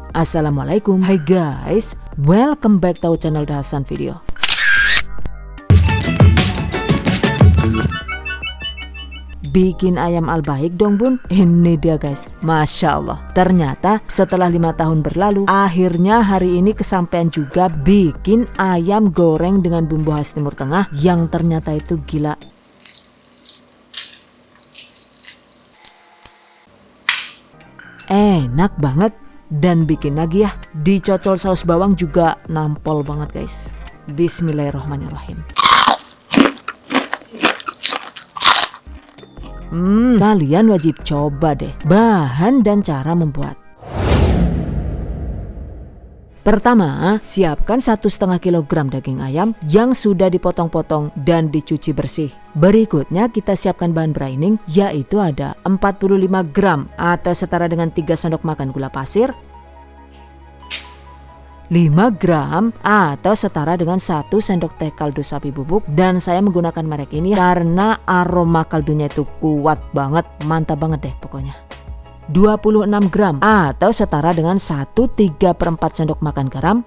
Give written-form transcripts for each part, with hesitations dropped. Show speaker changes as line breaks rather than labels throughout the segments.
Assalamualaikum. Hai guys, welcome back to channel Dahasan Video. Bikin ayam al-baik dong bun. Ini dia guys, Masya Allah. Ternyata setelah 5 tahun berlalu, akhirnya hari ini kesampaian juga bikin ayam goreng dengan bumbu khas Timur Tengah yang ternyata itu gila. Enak banget. Dan bikin lagi ya, dicocol saus bawang juga nampol banget guys. Bismillahirrahmanirrahim. Kalian wajib coba deh bahan dan cara membuat. Pertama, siapkan 1,5 kg daging ayam yang sudah dipotong-potong dan dicuci bersih. Berikutnya kita siapkan bahan braining, yaitu ada 45 gram atau setara dengan 3 sendok makan gula pasir, 5 gram atau setara dengan 1 sendok teh kaldu sapi bubuk, dan saya menggunakan merek ini karena aroma kaldunya itu kuat banget, mantap banget deh pokoknya. 26 gram atau setara dengan 1/3/4 sendok makan garam.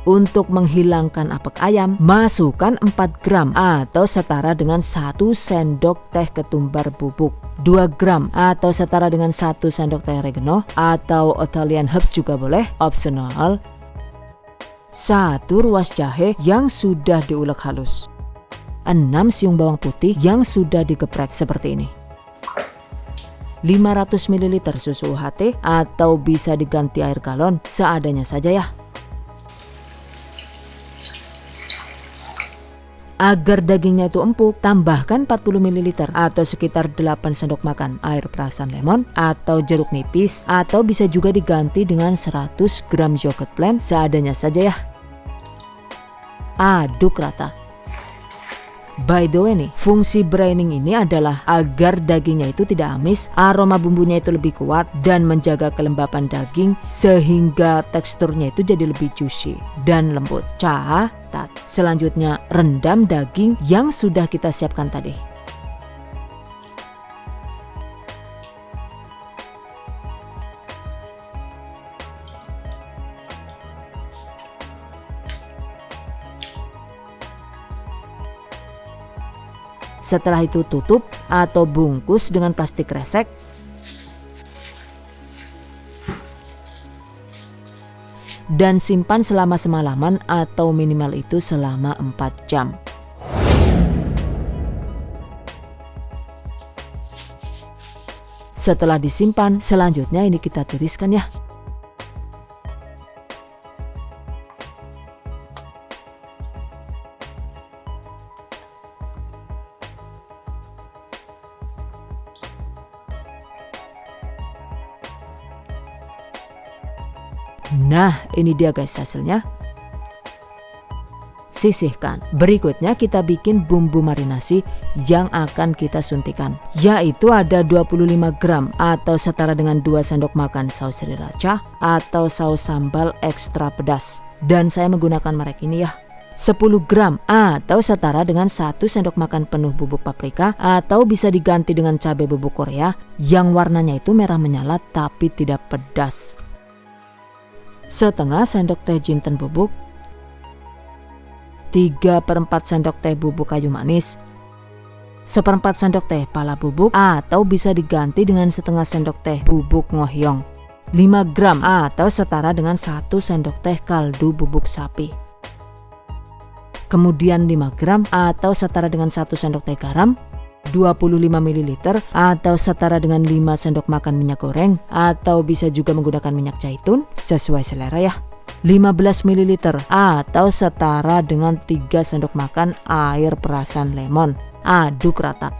Untuk menghilangkan apek ayam, masukkan 4 gram atau setara dengan 1 sendok teh ketumbar bubuk, 2 gram atau setara dengan 1 sendok teh oregano atau Italian herbs juga boleh, opsional. 1 ruas jahe yang sudah diulek halus, 6 siung bawang putih yang sudah digeprek seperti ini, 500 ml susu UHT atau bisa diganti air galon, seadanya saja ya. Agar dagingnya itu empuk, tambahkan 40 ml atau sekitar 8 sendok makan air perasan lemon atau jeruk nipis, atau bisa juga diganti dengan 100 gram yogurt blend, seadanya saja ya. Aduk rata. By the way nih, fungsi braining ini adalah agar dagingnya itu tidak amis, aroma bumbunya itu lebih kuat, dan menjaga kelembapan daging sehingga teksturnya itu jadi lebih juicy dan lembut. Catat, selanjutnya rendam daging yang sudah kita siapkan tadi. Setelah itu tutup atau bungkus dengan plastik kresek. Dan simpan selama semalaman atau minimal itu selama 4 jam. Setelah disimpan, selanjutnya ini kita tiriskan ya. Nah, ini dia guys hasilnya. Sisihkan. Berikutnya kita bikin bumbu marinasi yang akan kita suntikan, yaitu ada 25 gram atau setara dengan 2 sendok makan saus sriracha atau saus sambal ekstra pedas, dan saya menggunakan merek ini ya. 10 gram atau setara dengan 1 sendok makan penuh bubuk paprika atau bisa diganti dengan cabai bubuk Korea yang warnanya itu merah menyala tapi tidak pedas. Setengah sendok teh jinten bubuk, 3/4 sendok teh bubuk kayu manis, 1/4 sendok teh pala bubuk atau bisa diganti dengan setengah sendok teh bubuk ngohyong, 5 gram atau setara dengan 1 sendok teh kaldu bubuk sapi, kemudian 5 gram atau setara dengan 1 sendok teh garam, 25 ml atau setara dengan 5 sendok makan minyak goreng atau bisa juga menggunakan minyak zaitun sesuai selera ya, 15 ml atau setara dengan 3 sendok makan air perasan lemon. Aduk rata.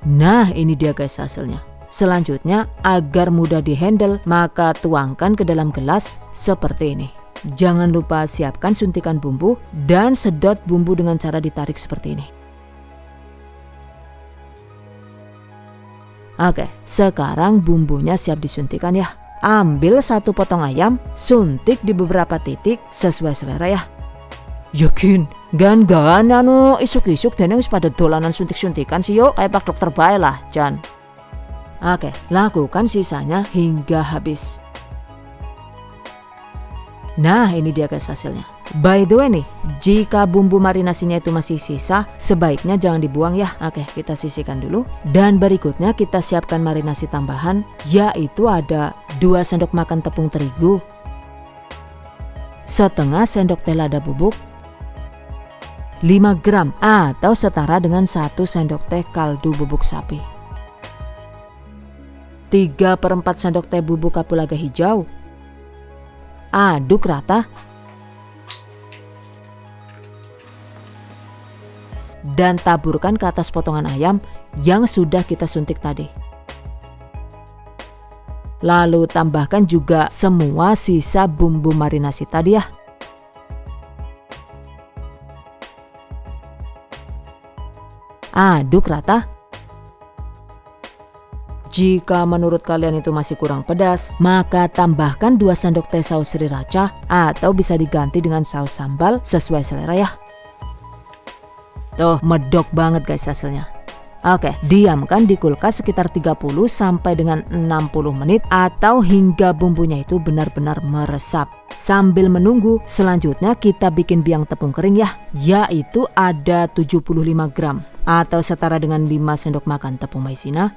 Nah, ini dia guys hasilnya. Selanjutnya, agar mudah dihandle, maka tuangkan ke dalam gelas seperti ini. Jangan lupa siapkan suntikan bumbu dan sedot bumbu dengan cara ditarik seperti ini. Oke, sekarang bumbunya siap disuntikan ya. Ambil 1 potong ayam, suntik di beberapa titik sesuai selera ya. Yakin Gan anu isuk-isuk dene wis pada dolanan suntik-suntikan sih yuk, kayak pak dokter bae lah Jan. Oke, lakukan sisanya hingga habis. Nah ini dia guys hasilnya. By the way nih, jika bumbu marinasinya itu masih sisa, sebaiknya jangan dibuang ya. Oke, kita sisihkan dulu. Dan berikutnya kita siapkan marinasi tambahan, yaitu ada 2 sendok makan tepung terigu, setengah sendok teh lada bubuk, 5 gram atau setara dengan 1 sendok teh kaldu bubuk sapi, 3/4 sendok teh bubuk kapulaga hijau. Aduk rata dan taburkan ke atas potongan ayam yang sudah kita suntik tadi. Lalu tambahkan juga semua sisa bumbu marinasi tadi ya. Aduk rata. Jika menurut kalian itu masih kurang pedas, maka tambahkan 2 sendok teh saus sriracha atau bisa diganti dengan saus sambal sesuai selera ya. Tuh, medok banget guys hasilnya. Oke, diamkan di kulkas sekitar 30 sampai dengan 60 menit atau hingga bumbunya itu benar-benar meresap. Sambil menunggu, selanjutnya kita bikin biang tepung kering ya, yaitu ada 75 gram atau setara dengan 5 sendok makan tepung maizena,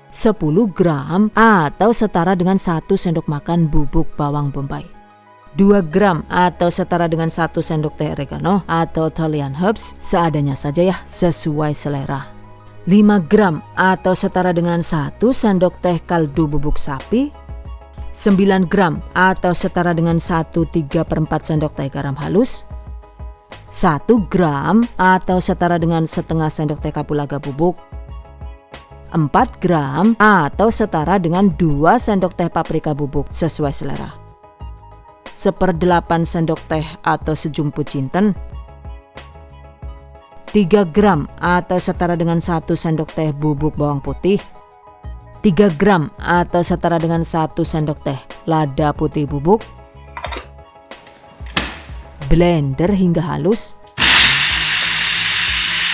10 gram atau setara dengan 1 sendok makan bubuk bawang bombay, 2 gram atau setara dengan 1 sendok teh oregano atau Italian herbs seadanya saja ya, sesuai selera, 5 gram atau setara dengan 1 sendok teh kaldu bubuk sapi, 9 gram atau setara dengan 1/3/4 sendok teh garam halus, 1 gram atau setara dengan setengah sendok teh kapulaga bubuk, 4 gram atau setara dengan 2 sendok teh paprika bubuk sesuai selera, 1/8 sendok teh atau sejumput jinten, 3 gram atau setara dengan 1 sendok teh bubuk bawang putih, 3 gram atau setara dengan 1 sendok teh lada putih bubuk. Blender hingga halus.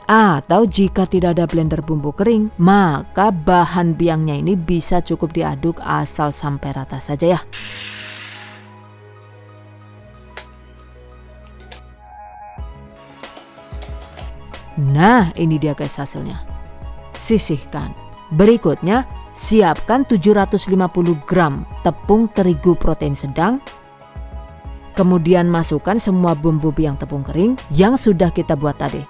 Atau jika tidak ada blender bumbu kering, maka bahan biangnya ini bisa cukup diaduk asal sampai rata saja ya. Nah ini dia guys hasilnya. Sisihkan. Berikutnya siapkan 750 gram tepung terigu protein sedang. Kemudian masukkan semua bumbu biang tepung kering yang sudah kita buat tadi.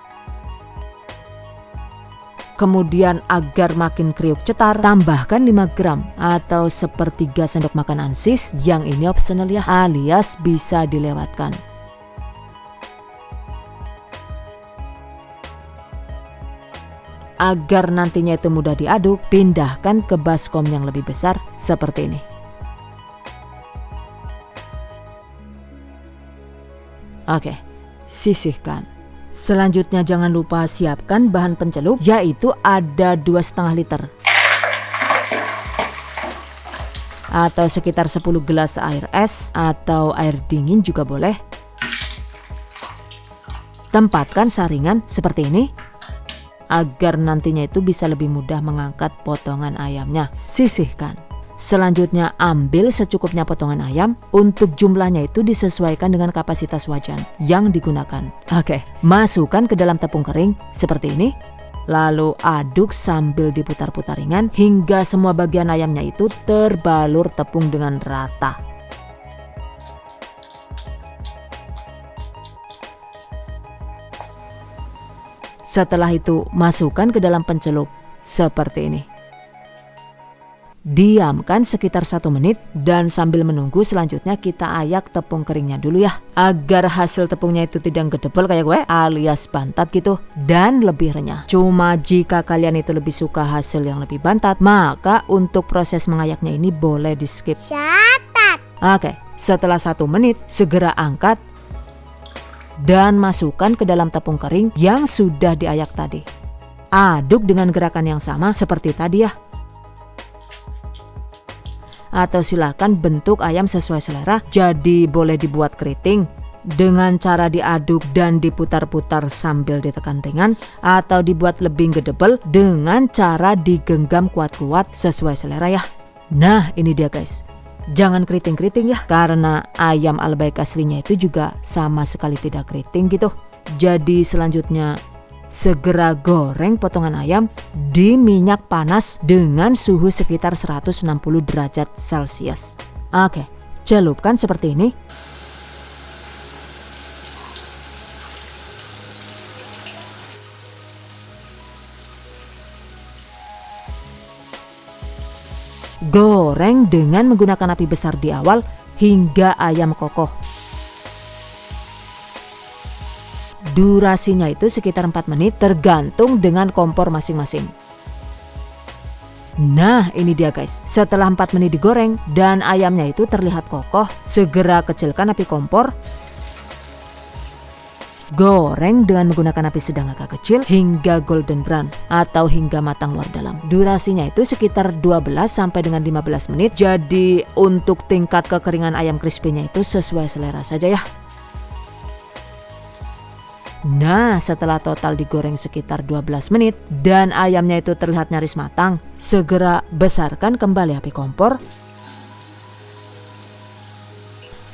Kemudian agar makin kriuk cetar, tambahkan 5 gram atau 1/3 sendok makan ansis, yang ini optional ya, alias bisa dilewatkan. Agar nantinya itu mudah diaduk, pindahkan ke baskom yang lebih besar seperti ini. Oke, sisihkan. Selanjutnya jangan lupa siapkan bahan pencelup, yaitu ada 2,5 liter atau sekitar 10 gelas air es atau air dingin juga boleh. Tempatkan saringan seperti ini agar nantinya itu bisa lebih mudah mengangkat potongan ayamnya. Sisihkan. Selanjutnya ambil secukupnya potongan ayam. Untuk jumlahnya itu disesuaikan dengan kapasitas wajan yang digunakan. Oke, masukkan ke dalam tepung kering seperti ini. Lalu aduk sambil diputar-putar ringan hingga semua bagian ayamnya itu terbalur tepung dengan rata. Setelah itu masukkan ke dalam pencelup seperti ini. Diamkan sekitar 1 menit dan sambil menunggu selanjutnya kita ayak tepung keringnya dulu ya, agar hasil tepungnya itu tidak gedebel kayak gue alias bantat gitu dan lebih renyah. Cuma jika kalian itu lebih suka hasil yang lebih bantat, maka untuk proses mengayaknya ini boleh di skip. Oke, setelah 1 menit segera angkat dan masukkan ke dalam tepung kering yang sudah diayak tadi. Aduk dengan gerakan yang sama seperti tadi ya. Atau silakan bentuk ayam sesuai selera, jadi boleh dibuat keriting, dengan cara diaduk dan diputar-putar sambil ditekan ringan, atau dibuat lebih gedebel dengan cara digenggam kuat-kuat sesuai selera ya. Nah ini dia guys, jangan keriting-keriting ya, karena ayam al-baik aslinya itu juga sama sekali tidak keriting gitu. Jadi selanjutnya segera goreng potongan ayam di minyak panas dengan suhu sekitar 160 derajat Celcius. Oke, celupkan seperti ini. Goreng dengan menggunakan api besar di awal hingga ayam kokoh. Durasinya itu sekitar 4 menit tergantung dengan kompor masing-masing. Nah ini dia guys, setelah 4 menit digoreng dan ayamnya itu terlihat kokoh, segera kecilkan api kompor. Goreng dengan menggunakan api sedang agak kecil hingga golden brown atau hingga matang luar dalam. Durasinya itu sekitar 12 sampai dengan 15 menit. Jadi untuk tingkat kekeringan ayam crispy-nya itu sesuai selera saja ya. Nah setelah total digoreng sekitar 12 menit dan ayamnya itu terlihat nyaris matang, segera besarkan kembali api kompor.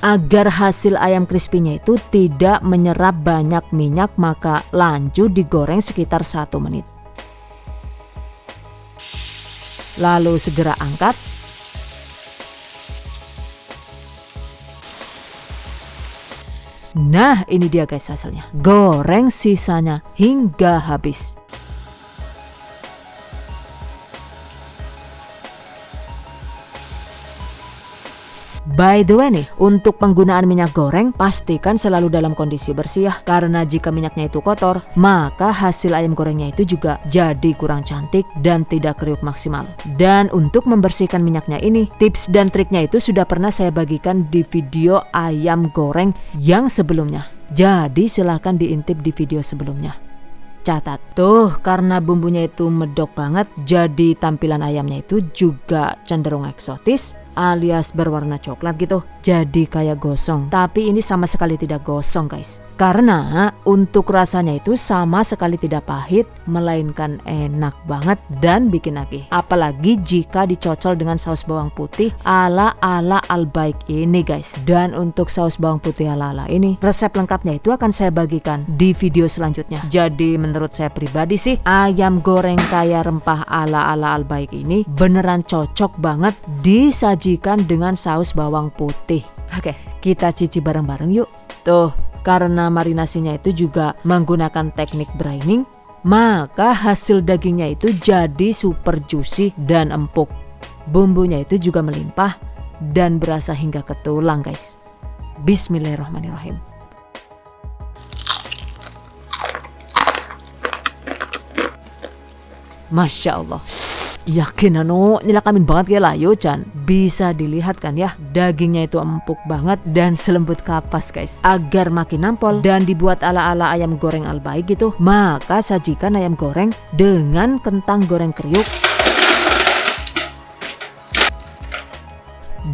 Agar hasil ayam crispy-nya itu tidak menyerap banyak minyak, maka lanjut digoreng sekitar 1 menit. Lalu segera angkat. Nah ini dia guys hasilnya. Goreng sisanya hingga habis. By the way nih, untuk penggunaan minyak goreng pastikan selalu dalam kondisi bersih ya. Karena jika minyaknya itu kotor, maka hasil ayam gorengnya itu juga jadi kurang cantik dan tidak kriuk maksimal. Dan untuk membersihkan minyaknya ini, tips dan triknya itu sudah pernah saya bagikan di video ayam goreng yang sebelumnya. Jadi silahkan diintip di video sebelumnya. Catat tuh, karena bumbunya itu medok banget, jadi tampilan ayamnya itu juga cenderung eksotis alias berwarna coklat gitu. Jadi kayak gosong, tapi ini sama sekali tidak gosong guys. Karena untuk rasanya itu sama sekali tidak pahit, melainkan enak banget dan bikin nagih. Apalagi jika dicocol dengan saus bawang putih ala-ala al-baik ini guys. Dan untuk saus bawang putih ala-ala ini, resep lengkapnya itu akan saya bagikan di video selanjutnya. Jadi menurut saya pribadi sih, ayam goreng kaya rempah ala-ala al-baik ini beneran cocok banget disajikan dengan saus bawang putih. Oke, kita cicip bareng-bareng yuk. Tuh, karena marinasinya itu juga menggunakan teknik braining, maka hasil dagingnya itu jadi super juicy dan empuk. Bumbunya itu juga melimpah dan berasa hingga ke tulang guys. Bismillahirrahmanirrahim. Masya Allah. Yakin nyelakamin banget ya layo Chan. Bisa dilihat kan ya, dagingnya itu empuk banget dan selembut kapas guys. Agar makin nampol dan dibuat ala-ala ayam goreng al-baik gitu, maka sajikan ayam goreng dengan kentang goreng kriuk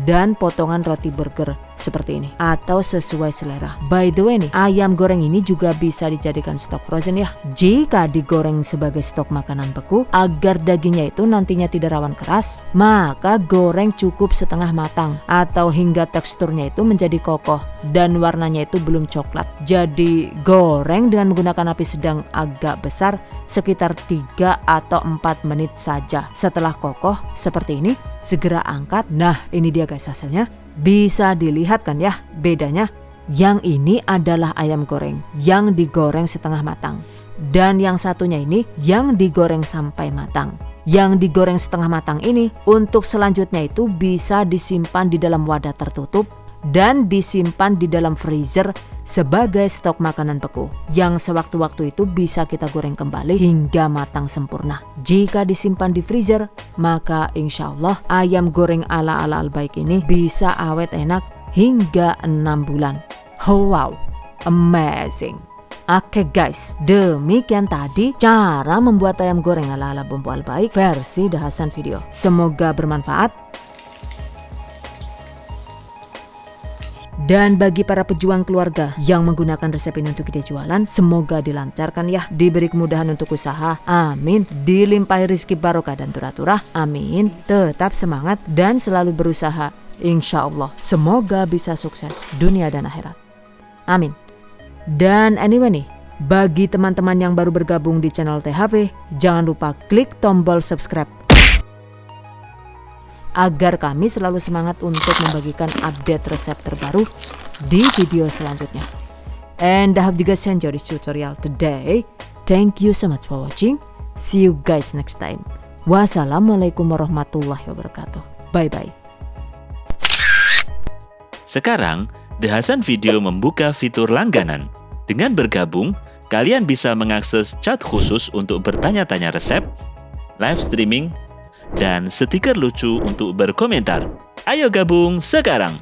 dan potongan roti burger seperti ini atau sesuai selera. By the way nih, ayam goreng ini juga bisa dijadikan stok frozen ya. Jika digoreng sebagai stok makanan beku agar dagingnya itu nantinya tidak rawan keras, maka goreng cukup setengah matang atau hingga teksturnya itu menjadi kokoh dan warnanya itu belum coklat. Jadi goreng dengan menggunakan api sedang agak besar sekitar 3 atau 4 menit saja. Setelah kokoh seperti ini, segera angkat. Nah ini dia guys hasilnya. Bisa dilihat kan ya bedanya. Yang ini adalah ayam goreng yang digoreng setengah matang, dan yang satunya ini yang digoreng sampai matang. Yang digoreng setengah matang ini untuk selanjutnya itu bisa disimpan di dalam wadah tertutup dan disimpan di dalam freezer sebagai stok makanan beku yang sewaktu-waktu itu bisa kita goreng kembali hingga matang sempurna. Jika disimpan di freezer, maka insya Allah ayam goreng ala-ala al-baik ini bisa awet enak hingga 6 bulan. Oh, wow, amazing. Oke guys, demikian tadi cara membuat ayam goreng ala-ala bumbu al-baik versi The Hasan Video. Semoga bermanfaat. Dan bagi para pejuang keluarga yang menggunakan resep ini untuk ide jualan, semoga dilancarkan ya, diberi kemudahan untuk usaha, amin, dilimpahi rezeki barokah dan turah-turah, amin, tetap semangat dan selalu berusaha, insya Allah, semoga bisa sukses dunia dan akhirat, amin. Dan anyway nih, bagi teman-teman yang baru bergabung di channel THV, jangan lupa klik tombol subscribe agar kami selalu semangat untuk membagikan update resep terbaru di video selanjutnya. And I hope you guys enjoy this tutorial today. Thank you so much for watching. See you guys next time. Wassalamualaikum warahmatullahi wabarakatuh. Bye bye.
Sekarang, The Hasan Video membuka fitur langganan. Dengan bergabung, kalian bisa mengakses chat khusus untuk bertanya-tanya resep, live streaming, dan stiker lucu untuk berkomentar. Ayo gabung sekarang!